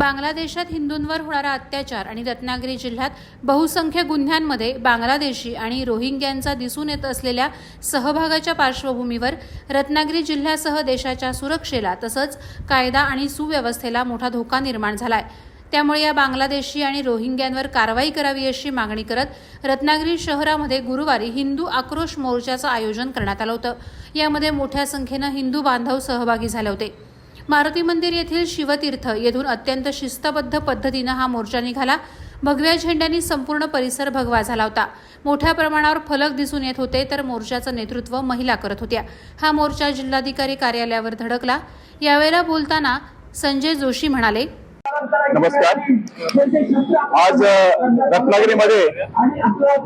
बांगलादेशात हिंदूंवर होणारा अत्याचार आणि रत्नागिरी जिल्ह्यात बहुसंख्य गुन्ह्यांमध्ये बांगलादेशी आणि रोहिंग्यांचा दिसून येत असलेल्या सहभागाच्या पार्श्वभूमीवर रत्नागिरी जिल्ह्यासह देशाच्या सुरक्षेला तसंच कायदा आणि सुव्यवस्थेला मोठा धोका निर्माण झालाय। त्यामुळे या बांगलादेशी आणि रोहिंग्यांवर कारवाई करावी अशी मागणी करत रत्नागिरी शहरामध्ये गुरुवारी हिंदू आक्रोश मोर्चाचं आयोजन करण्यात आलं होतं। यामध्ये मोठ्या संख्येनं हिंदू बांधव सहभागी झाले होते। मारुती मंदिर येथील शिवतीर्थ येथून अत्यंत शिस्तबद्ध पद्धतीने हा मोर्चा निघाला। भगव्या झेंड्यांनी संपूर्ण परिसर भगवा झाला होता। मोठ्या प्रमाणावर फलक दिसून येत होते, तर मोर्चाचं नेतृत्व महिला करत होत्या। हा मोर्चा जिल्हाधिकारी कार्यालयावर धडकला। यावेळेला बोलताना संजय जोशी म्हणाले, नमस्कार। आज रत्नागिरीमध्ये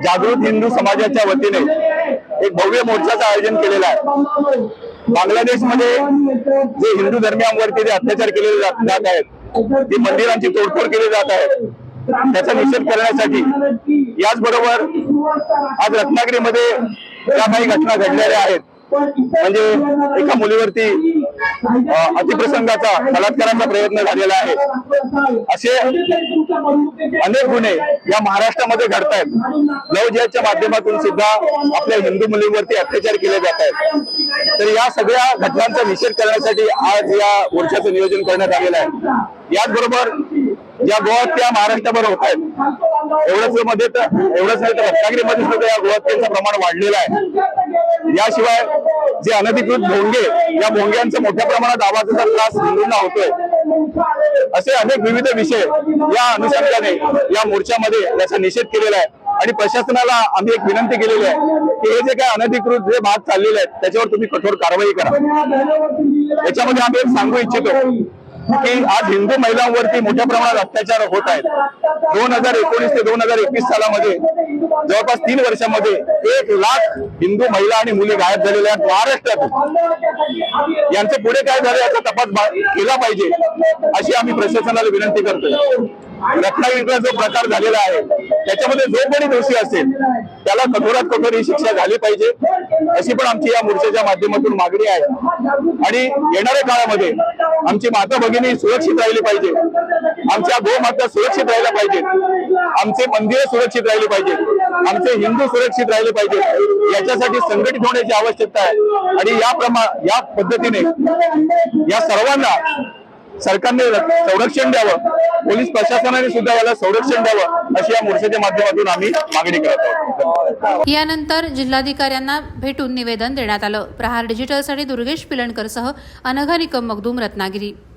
जागृत हिंदू समाजाच्या वतीने एक भव्य मोर्चाचं आयोजन केलेलं आहे। बांगलादेशमध्ये जे हिंदू धर्मियांवरती जे अत्याचार केले जात आहेत, ती मंदिरांची तोडफोड केली जात आहे, त्याचा निषेध करण्यासाठी याचबरोबर आज रत्नागिरीमध्ये ज्या काही घटना घडलेल्या आहेत, म्हणजे एका मुलीवरती अतिप्रसंगाचा बलात्काराचा प्रयत्न झालेला आहे, असे अनेक गुन्हे या महाराष्ट्रामध्ये घडत आहेत। लव्ह जिहादच्या माध्यमातून सुद्धा आपल्या हिंदू मुलींवरती अत्याचार केले जात आहेत। तर या सगळ्या घटनांचा निषेध करण्यासाठी आज या मोर्चाचं नियोजन करण्यात आलेलं आहे। याचबरोबर ज्या गोहत्या महाराष्ट्राभर होत आहेत, एवढंच नाही तर रत्नागिरीमध्ये सुद्धा या गोहत्यांचं प्रमाण वाढलेलं आहे। याशिवाय जे अनधिकृत भोंगे, या भोंग्यांचा मोठ्या प्रमाणात आवाजाचा त्रास हिंदूंना होतोय, असे अनेक विविध विषय या अनुषंगाने या मोर्चामध्ये याचा निषेध केलेला आहे। आणि प्रशासनाला आम्ही एक विनंती केलेली आहे की हे जे काय अनधिकृत जे भाग चाललेले आहेत, त्याच्यावर तुम्ही कठोर कारवाई करा। याच्यामध्ये आम्ही एक सांगू इच्छितो की आज हिंदू महिलांवरती मोठ्या प्रमाणात अत्याचार होत आहेत। 2019 ते 2021 सालामध्ये जवळपास 3 वर्षांमध्ये 1 लाख हिंदू महिला आणि मुली गायब झालेल्या आहेत महाराष्ट्रातून। यांचे पुढे काय झाले याचा तपास केला पाहिजे, अशी आम्ही प्रशासनाला विनंती करतोय। रत्नागिरीचा जो प्रकार झालेला आहे, त्याच्यामध्ये जो कोणी दोषी असेल त्याला कठोरात कठोर ही शिक्षा झाली पाहिजे, अशी पण आमची या मोर्चाच्या माध्यमातून मागणी आहे। आणि येणाऱ्या काळामध्ये आमची माता भगिनी सुरक्षित राहिली पाहिजे, आमच्या गोमाता सुरक्षित राहिल्या पाहिजेत, आमचे मंदिरे सुरक्षित राहिली पाहिजेत, आमचे हिंदू सुरक्षित राहिले पाहिजेत, याच्यासाठी संघटित होण्याची आवश्यकता आहे। आणि या पद्धतीने या सर्वांना सरकारने संरक्षण द्यावं, पोलीस प्रशासनाने सुद्धा याला संरक्षण द्यावं, अशी या मोर्चाच्या माध्यमातून आम्ही मागणी करत आहोत। यानंतर जिल्हाधिकाऱ्यांना भेटून निवेदन देण्यात आलं। प्रहार डिजिटलसाठी दुर्गेश पिलणकरसह अनघा निकम मगदूम, रत्नागिरी।